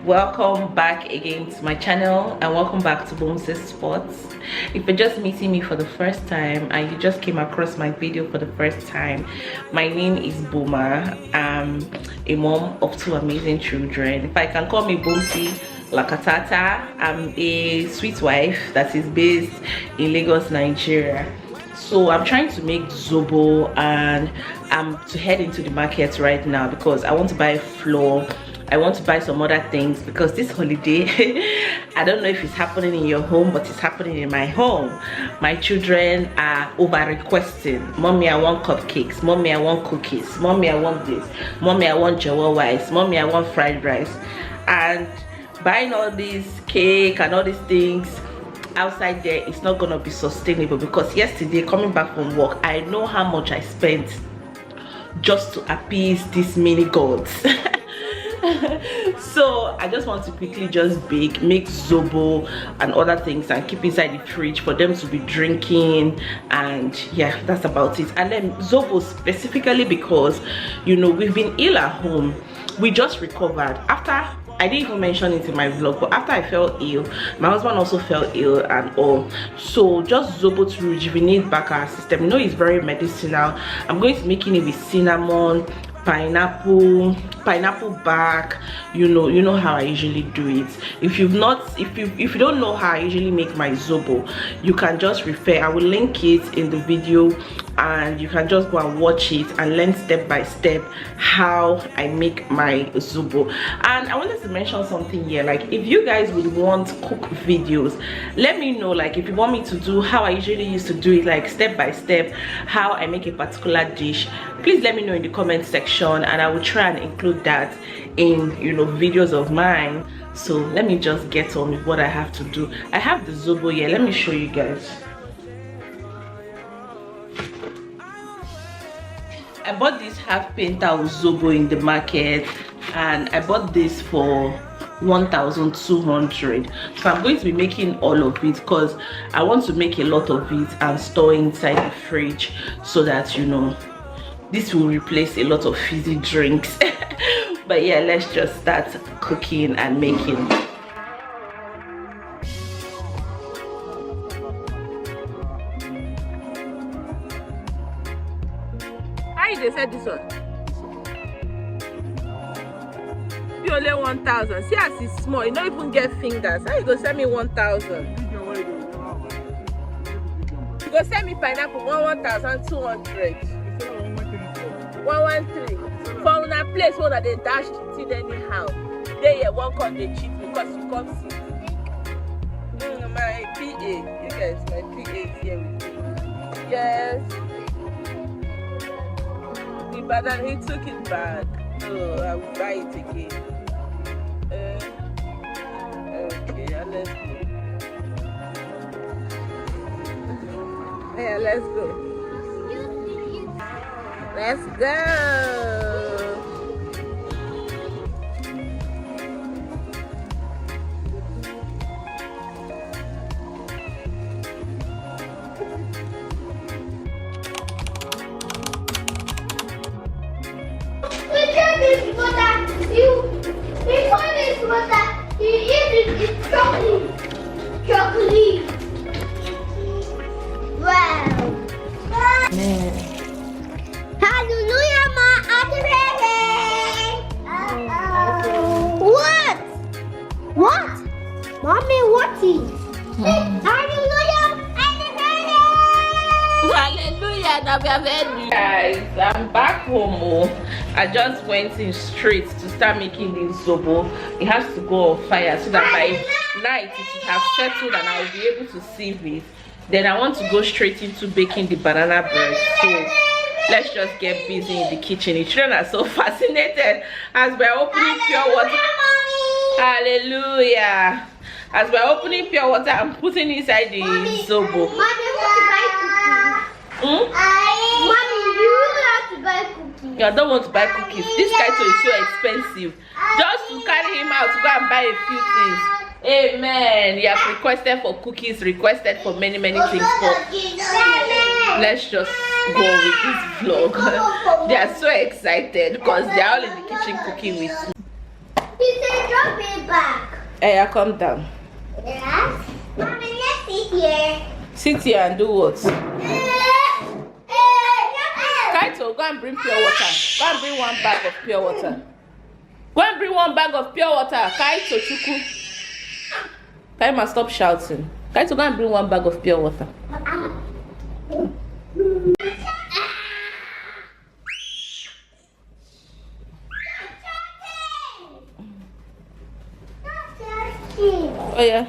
Welcome back again to my channel and welcome back to Booms's Sports. If you're just meeting me for the first time and you just came across my video for the first time, my name is Boma. I'm a mom of two amazing children. If I can call me Boomsy Lakatata, I'm a sweet wife that is based in Lagos, Nigeria. So I'm trying to make zobo and I'm to head into the market right now because I want to buy flour. I want to buy some other things because this holiday I don't know if it's happening in your home, but it's happening in my home. My children are over requesting, mommy I want cupcakes, mommy I want cookies, mommy I want this, mommy I want jollof rice, mommy I want fried rice. And buying all these cake and all these things outside there, it's not gonna be sustainable because yesterday coming back from work, I know how much I spent just to appease these mini gods. So I just want to quickly just make zobo and other things and keep inside the fridge for them to be drinking, and yeah, that's about it. And then zobo specifically because, you know, we've been ill at home. We just recovered after, I didn't even mention it in my vlog, but after I fell ill, my husband also fell ill and all. So just zobo to rejuvenate back our system. You know, it's very medicinal. I'm going to be making it with cinnamon, pineapple bark. You know how I usually do it. If you don't know how I usually make my zobo, you can just refer. I will link it in the video and you can just go and watch it and learn step by step how I make my zobo. And I wanted to mention something here, like if you guys would want cook videos, let me know. Like if you want me to do how I usually used to do it, like step by step how I make a particular dish, please let me know in the comment section and I will try and include that in, you know, videos of mine. So let me just get on with what I have to do. I have the zobo here, let me show you guys. I bought this half painter of zobo in the market and I bought this for 1,200. So I'm going to be making all of it because I want to make a lot of it and store inside the fridge so that, you know, this will replace a lot of fizzy drinks. But yeah, let's just start cooking and making. They said this one. You only 1,000. See as it's small. You don't even get fingers. How you go send me 1,000? You go send me pineapple 1,200. 113. For una place where they dash it anyhow. They won't come they cheat because you come see. My PA. You guys, my PA is here with me. Yes. But then he took it back. So I will buy it again. Okay, let's go. Yeah, let's go. Let's go. Hallelujah, ma. What? Mommy, what is? Hallelujah. Hallelujah. Guys, I'm back home. I just went in straight to start making this zobo. It has to go on fire so that by night it will have settled and I'll be able to sieve it. Then I want to go straight into baking the banana bread. So let's just get busy in the kitchen. The children are so fascinated as we're opening pure water. Hallelujah. As we're opening pure water and putting inside the zobo. Mommy, you have to buy cookies. I don't want to buy cookies. This keto is so expensive. Just to carry him out to go and buy a few things. Amen. You have requested for cookies, requested for many things. But let's just go with this vlog. They are so excited because they are all in the kitchen cooking with me. He said drop it back. Hey, calm down. Yes. Mommy, let's sit here. Sit here and do what? Kaito, go and bring pure water. Go and bring one bag of pure water. Go and bring one bag of pure water. Kaito, Chuku. Kaima, stop shouting. Kaito, go and bring one bag of pure water. Oh yeah.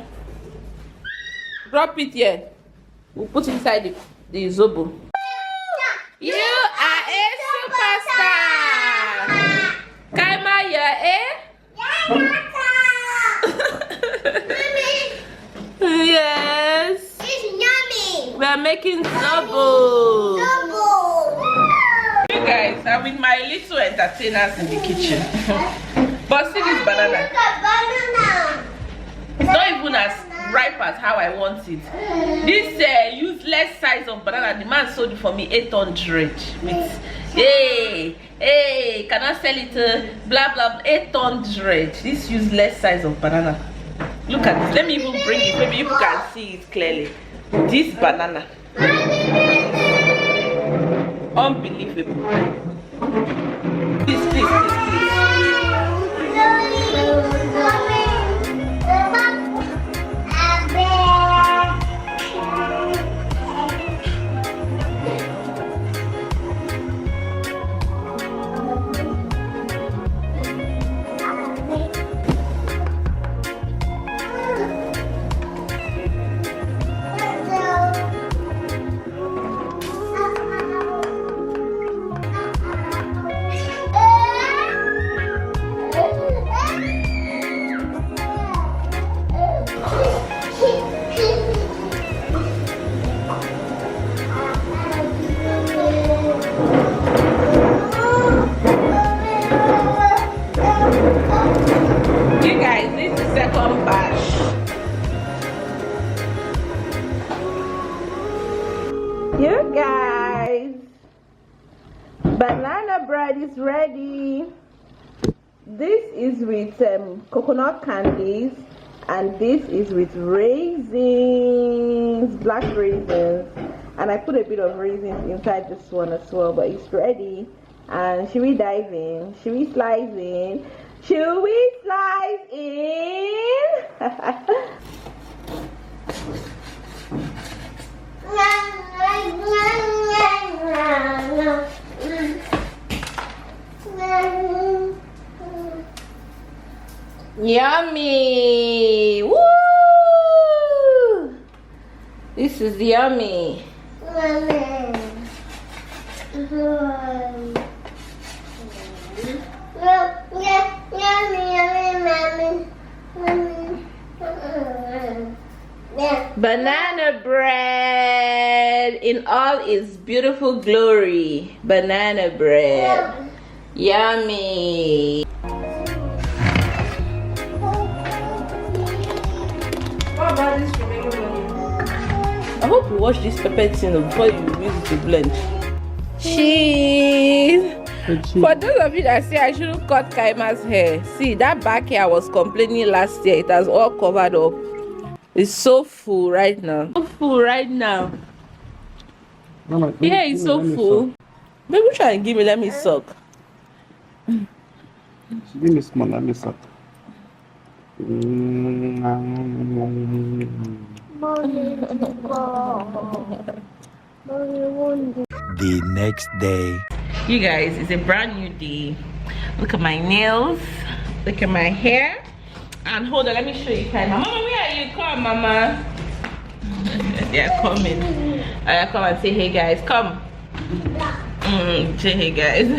Drop it here. We'll put inside the zobo. You are a superstar. Kaima, you're yes. It's yummy. We are making zobo. You guys, I'm with my little entertainers in the kitchen. But see this banana. Look at banana. It's not even as ripe as how I want it. This useless size of banana, the man sold it for me 800 with hey, can I sell it blah blah 800. This useless size of banana. Look at this. Let me even bring it. Maybe you can see it clearly. This banana. Unbelievable. Please. You guys, this is second batch. You guys, banana bread is ready. This is with coconut candies, and this is with raisins, black raisins, and I put a bit of raisins inside this one as well. But it's ready. And should we dive in? Should we slice in? Should we slice in? Yummy! Woo! This is yummy. Banana bread in all its beautiful glory. Banana bread. Yummy. What about this tomato blend? I hope you wash this pepper tin before you use it to blend. Cheese. For those of you that say I shouldn't cut Kaima's hair, see that back hair I was complaining last year, it has all covered up. It's so full right now. So full right now. Mama, Yeah, it's so full. Maybe try and give me, let me suck. Give me small, let me suck. The next day. You guys, it's a brand new day. Look at my nails. Look at my hair. And hold on, let me show you Kaima. Mama, where are you? Come, Mama. They're coming. Come and say hey guys. Come. Say hey guys.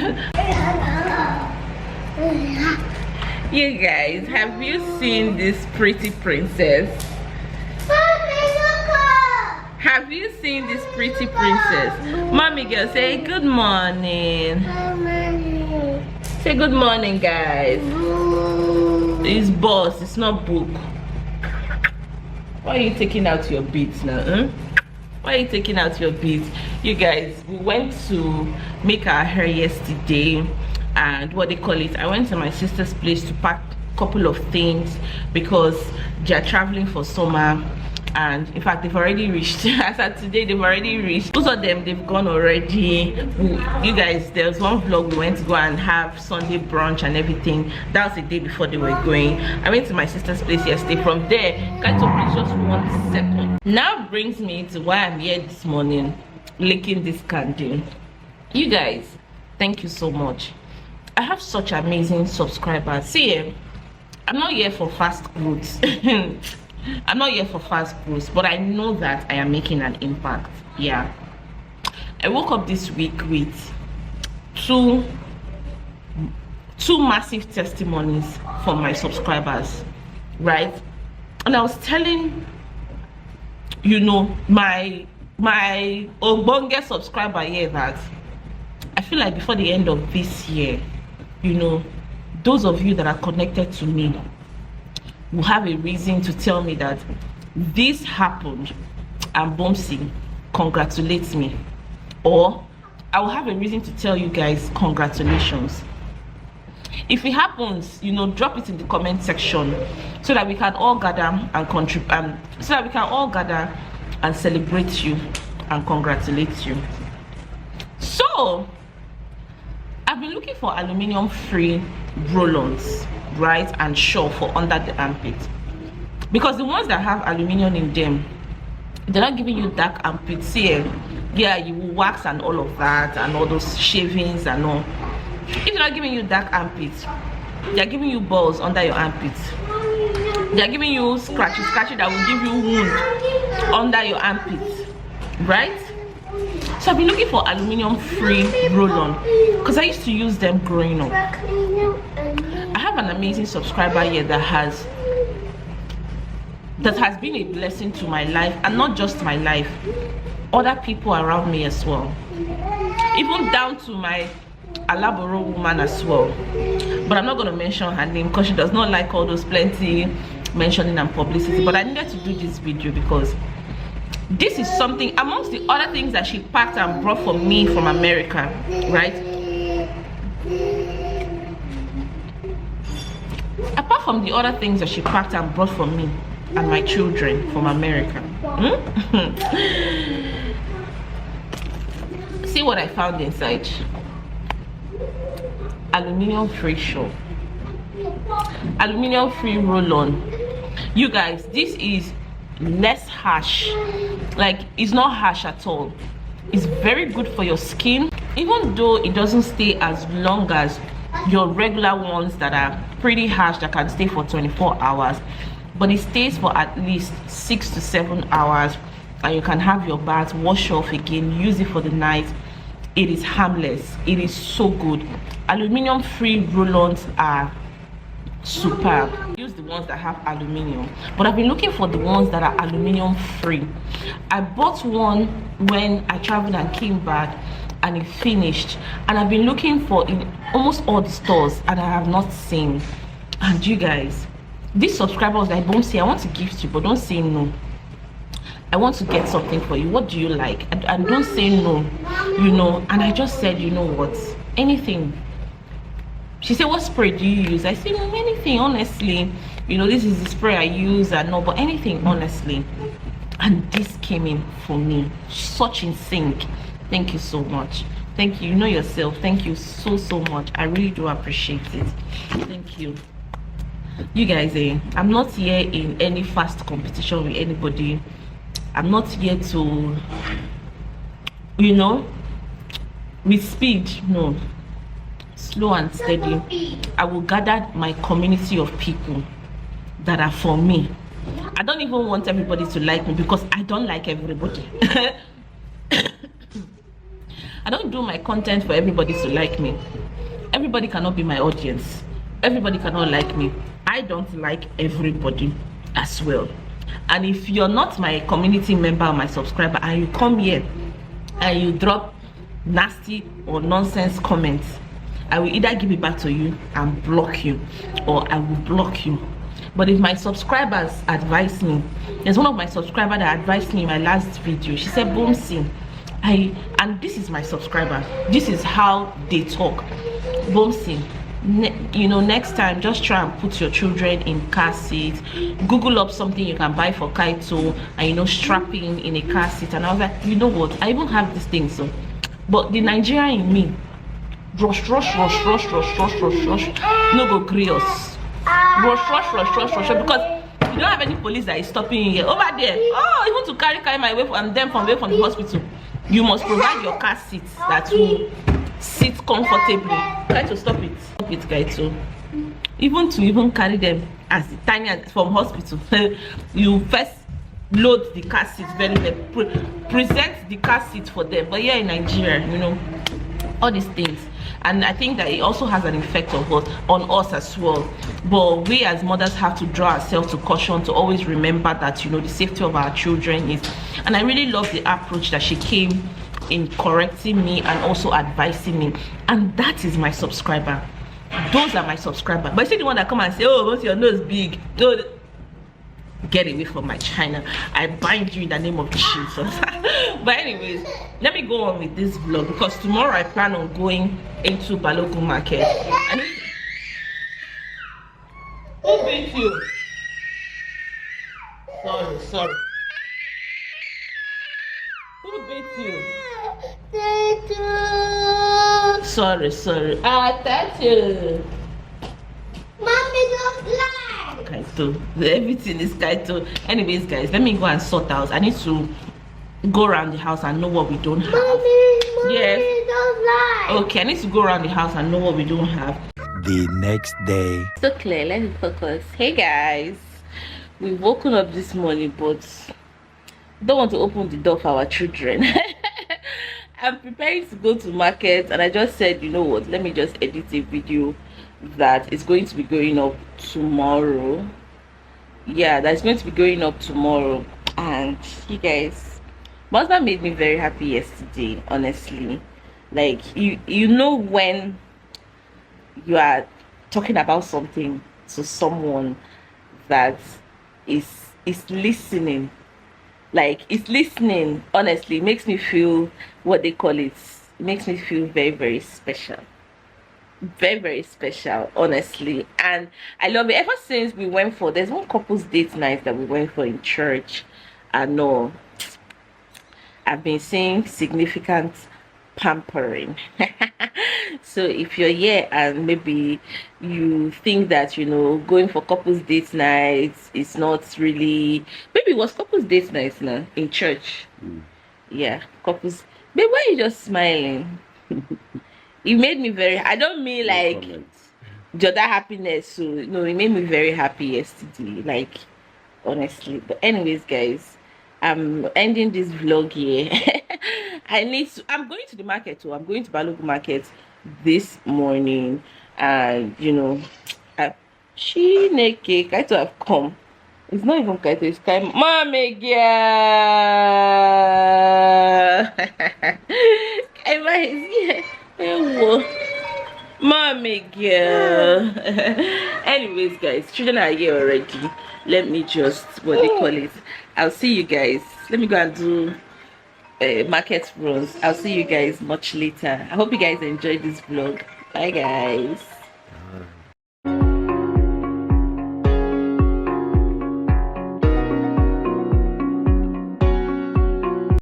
You guys, have you seen this pretty princess? Have you seen this pretty princess? Mommy girl, say good morning. Say good morning, guys. It's boss, it's not book. Why are you taking out your beads now? Why are you taking out your beads? You guys, we went to make our hair yesterday, and what they call it, I went to my sister's place to pack couple of things because they're traveling for summer, and in fact they've already reached. As of today, they've already reached. Most of them, they've gone already. You guys, there was one vlog we went to go and have Sunday brunch and everything. That was the day before they were going. I went to my sister's place yesterday. From there, kind of please, just 1 second. Now brings me to why I'm here this morning licking this candle. You guys, thank you so much. I have such amazing subscribers. See, I'm not here for fast growth. I'm not here for fast growth, but I know that I am making an impact. Yeah, I woke up this week with two massive testimonies from my subscribers, right? And I was telling, you know, my ogbonge subscriber here that I feel like before the end of this year, you know, those of you that are connected to me will have a reason to tell me that this happened and Bomsi congratulates me, or I will have a reason to tell you guys congratulations. If it happens, you know, drop it in the comment section so that we can all gather and contribute, so that we can all gather and celebrate you and congratulate you. So I've been looking for aluminium free roll-ons, right, and shawl for under the armpit, because the ones that have aluminium in them, they're not giving you dark armpits. See, yeah, you will wax and all of that and all those shavings and all. If they're not giving you dark armpits, they're giving you balls under your armpits. They're giving you scratchy that will give you wound under your armpits, right? So I've been looking for aluminium free roll-on because I used to use them growing up. I have an amazing subscriber here that has been a blessing to my life, and not just my life, other people around me as well, even down to my Alaboro woman as well. But I'm not going to mention her name because she does not like all those plenty mentioning and publicity. But I needed to do this video because this is something amongst the other things that she packed and brought for me from America, right? Apart from the other things that she packed and brought for me and my children from America, see what I found inside. Aluminium free shawl, aluminium free roll-on. You guys, this is less harsh. Like, it's not harsh at all. It's very good for your skin, even though it doesn't stay as long as your regular ones that are pretty harsh that can stay for 24 hours, but it stays for at least 6 to 7 hours, and you can have your bath, wash off again, use it for the night. It is harmless. It is so good. Aluminium free roll-ons are superb. Use the ones that have aluminium, but I've been looking for the ones that are aluminium free. I bought one when I traveled and came back and it finished, and I've been looking for in almost all the stores and I have not seen. And you guys, this subscriber was like, Bomsi, I want to gift you, but don't say no. I want to get something for you. What do you like? And don't say no, you know. And I just said, you know what, anything. She said, what spray do you use? I said, anything, honestly. You know, this is the spray I use, and no, but anything, honestly. And this came in for me, such in sync. Thank you so much. Thank you. You know yourself. Thank you so much. I really do appreciate it. Thank you. You guys, I'm not here in any fast competition with anybody. I'm not here to, you know, with speed. No, slow and steady. I will gather my community of people that are for me. I don't even want everybody to like me because I don't like everybody. I don't do my content for everybody to like me. Everybody cannot be my audience. Everybody cannot like me. I don't like everybody as well. And if you're not my community member or my subscriber and you come here and you drop nasty or nonsense comments, I will either give it back to you and block you, or I will block you. But if my subscribers advise me, there's one of my subscribers that advised me in my last video. She said, Bomsi, and this is my subscriber, this is how they talk. Bomsi, you know, next time just try and put your children in car seats. Google up something you can buy for Kaito and, you know, strapping in a car seat. And I was like, you know what, I even have this thing. So but the Nigerian in me, rush no go gree us. Rush because you don't have any police that is stopping you here. Over there, oh, even to carry my way from them from the hospital, you must provide your car seats that will sit comfortably. Try to stop it, guys. So even to carry them as tiny as from hospital, you first load the car seat very well, present the car seat for them. But here in Nigeria, you know, all these things, and I think that it also has an effect on us as well. But we as mothers have to draw ourselves to caution, to always remember that, you know, the safety of our children is. And I really love the approach that she came in correcting me and also advising me, and that is my subscriber. Those are my subscribers. But you see the one that come and say, oh, what's your nose big? No, get away from my channel. I bind you in the name of Jesus. But anyways, let me go on with this vlog, because tomorrow I plan on going into Balogun market. And who beat you? Sorry. Who beat you? Sorry. Thank you. Mommy, don't lie. Kaito. Everything is Kaito. Anyways, guys, let me go and sort out. I need to go around the house and know what we don't have. Mommy, yes. don't lie. Okay, I need to go around the house and know what we don't have. The next day. So clear, let me focus. Hey guys, we've woken up this morning, but don't want to open the door for our children. I'm preparing to go to market, and I just said, you know what, let me just edit a video that is going to be going up tomorrow. Yeah, that's going to be going up tomorrow. And you guys, my husband made me very happy yesterday, honestly. Like, you know, when you are talking about something to someone that is listening, like, it's listening, honestly, it makes me feel, what they call it makes me feel very, very special. Very, very special, honestly. And I love it. Ever since we went for, there's one couple's date night that we went for in church, I know I've been seeing significant pampering. So if you're here and maybe you think that, you know, going for couples date nights is not really, maybe it was couples date nights now in church. Yeah, couples. But why are you just smiling? It made me very, I don't mean like just that happiness. So no, it made me very happy yesterday, like, honestly. But anyways, guys, I'm ending this vlog here. I'm going to the market too. I'm going to Balogun market this morning, and you know, Chineke, Kaito have come. It's not even Kaito, it's Kaito. Mommy girl. Kaima is here. Mommy girl. Anyways, guys, children are here already. Let me just, what they call it, I'll see you guys. Let me go and do market runs. I'll see you guys much later. I hope you guys enjoyed this vlog. Bye guys.